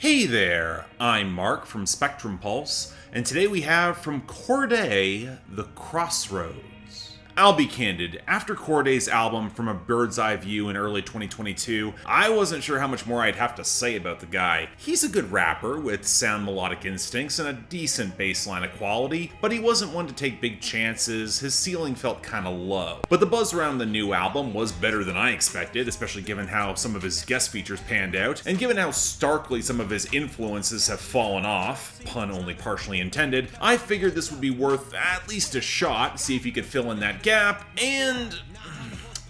Hey there, I'm Mark from Spectrum Pulse, and today we have from Cordae The Crossroads. I'll be candid, after Cordae's album From a Bird's Eye View in early 2022, I wasn't sure how much more I'd have to say about the guy. He's a good rapper with sound melodic instincts and a decent baseline of quality, but he wasn't one to take big chances. His ceiling felt kinda low. But the buzz around the new album was better than I expected, especially given how some of his guest features panned out, and given how starkly some of his influences have fallen off, pun only partially intended. I figured this would be worth at least a shot, see if he could fill in that gap, and...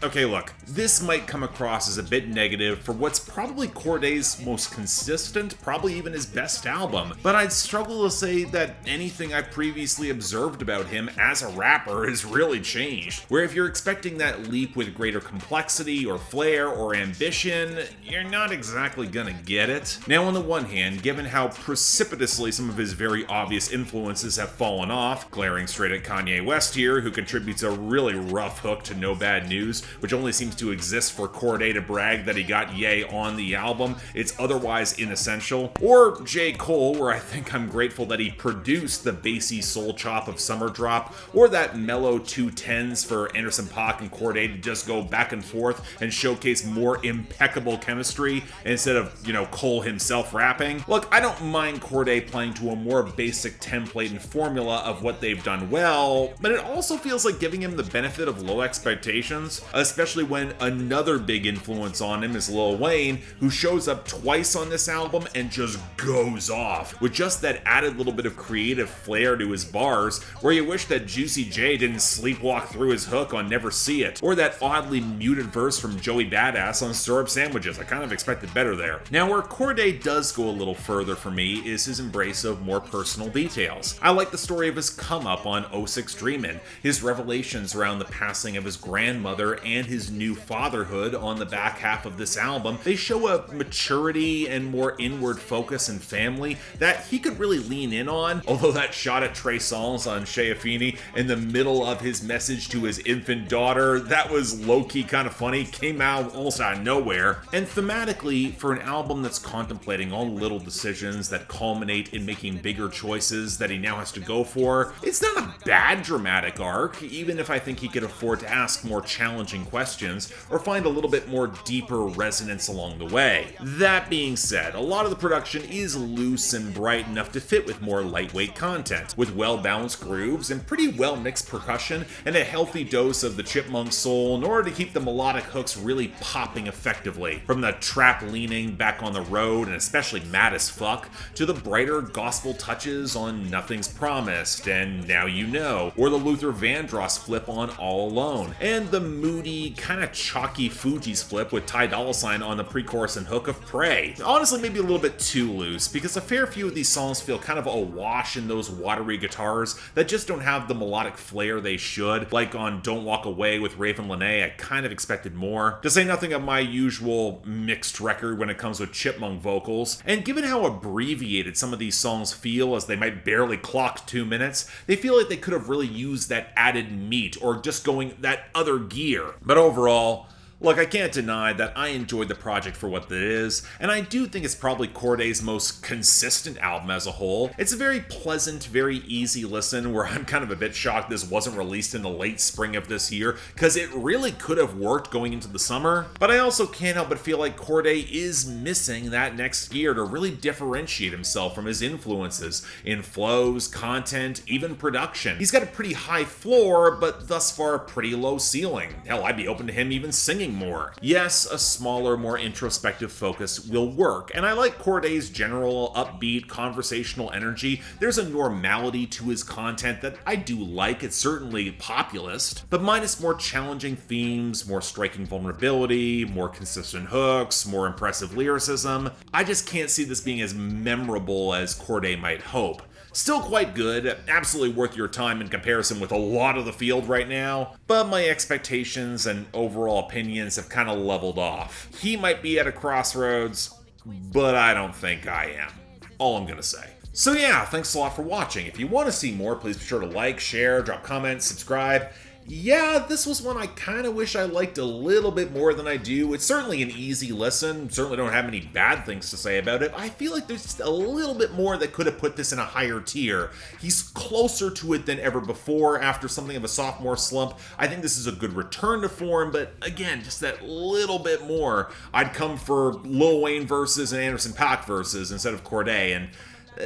Okay, look, this might come across as a bit negative for what's probably Cordae's most consistent, probably even his best album, but I'd struggle to say that anything I previously observed about him as a rapper has really changed. Where if you're expecting that leap with greater complexity or flair or ambition, you're not exactly gonna get it. Now, on the one hand, given how precipitously some of his very obvious influences have fallen off, glaring straight at Kanye West here, who contributes a really rough hook to No Bad News, which only seems to exist for Cordae to brag that he got Ye on the album. It's otherwise inessential. Or J. Cole, where I think I'm grateful that he produced the bassy soul chop of Summer Drop, or that mellow 210s for Anderson Paak and Cordae to just go back and forth and showcase more impeccable chemistry instead of, Cole himself rapping. Look, I don't mind Cordae playing to a more basic template and formula of what they've done well, but it also feels like giving him the benefit of low expectations, especially when another big influence on him is Lil Wayne, who shows up twice on this album and just goes off, with just that added little bit of creative flair to his bars, where you wish that Juicy J didn't sleepwalk through his hook on Never See It, or that oddly muted verse from Joey Badass on Syrup Sandwiches. I kind of expected better there. Now, where Cordae does go a little further for me is his embrace of more personal details. I like the story of his come-up on 06 Dreamin', his revelations around the passing of his grandmother, and his new fatherhood on the back half of this album. They show a maturity and more inward focus and family that he could really lean in on, although that shot at Trey Songz on Shai Afeni in the middle of his message to his infant daughter, that was low-key kind of funny, came out almost out of nowhere. And thematically, for an album that's contemplating all little decisions that culminate in making bigger choices that he now has to go for, it's not a bad dramatic arc, even if I think he could afford to ask more challenging questions or find a little bit more deeper resonance along the way. That being said, a lot of the production is loose and bright enough to fit with more lightweight content, with well-balanced grooves and pretty well-mixed percussion and a healthy dose of the chipmunk soul in order to keep the melodic hooks really popping effectively. From the trap-leaning Back on the Road and especially Mad as Fuck, to the brighter gospel touches on Nothing's Promised and Now You Know, or the Luther Vandross flip on All Alone, and the moody, kind of chalky Fugees flip with Ty Dolla $ign on the pre-chorus and hook of Pray. Honestly, maybe a little bit too loose, because a fair few of these songs feel kind of awash in those watery guitars that just don't have the melodic flair they should, like on Don't Walk Away with Raven Lene. I kind of expected more, to say nothing of my usual mixed record when it comes with chipmunk vocals. And given how abbreviated some of these songs feel, as they might barely clock 2 minutes, they feel like they could have really used that added meat or just going that other gear. But overall, look, I can't deny that I enjoyed the project for what it is, and I do think it's probably Cordae's most consistent album as a whole. It's a very pleasant, very easy listen, where I'm kind of a bit shocked this wasn't released in the late spring of this year, because it really could have worked going into the summer. But I also can't help but feel like Cordae is missing that next gear to really differentiate himself from his influences in flows, content, even production. He's got a pretty high floor, but thus far a pretty low ceiling. Hell, I'd be open to him even singing more. Yes, a smaller, more introspective focus will work, and I like Cordae's general upbeat, conversational energy. There's a normality to his content that I do like. It's certainly populist, but minus more challenging themes, more striking vulnerability, more consistent hooks, more impressive lyricism, I just can't see this being as memorable as Cordae might hope. Still quite good, absolutely worth your time in comparison with a lot of the field right now, but my expectations and overall opinions have kind of leveled off. He might be at a crossroads, but I don't think I am. All I'm gonna say. So yeah, thanks a lot for watching. If you want to see more, please be sure to like, share, drop comments, subscribe, Yeah, this was one I kind of wish I liked a little bit more than I do. It's certainly an easy listen. Certainly don't have many bad things to say about it. I feel like there's just a little bit more that could have put this in a higher tier. He's closer to it than ever before after something of a sophomore slump. I think this is a good return to form, but again, just that little bit more. I'd come for Lil Wayne versus and Anderson .Paak versus instead of Cordae, and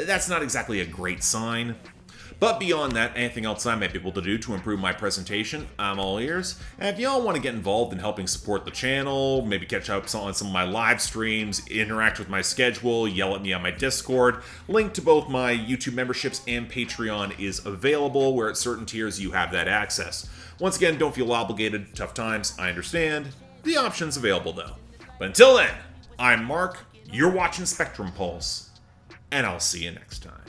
that's not exactly a great sign. But beyond that, anything else I might be able to do to improve my presentation, I'm all ears. And if y'all want to get involved in helping support the channel, maybe catch up on some of my live streams, interact with my schedule, yell at me on my Discord, link to both my YouTube memberships and Patreon is available, where at certain tiers you have that access. Once again, don't feel obligated. Tough times, I understand. The option's available though. But until then, I'm Mark, you're watching Spectrum Pulse, and I'll see you next time.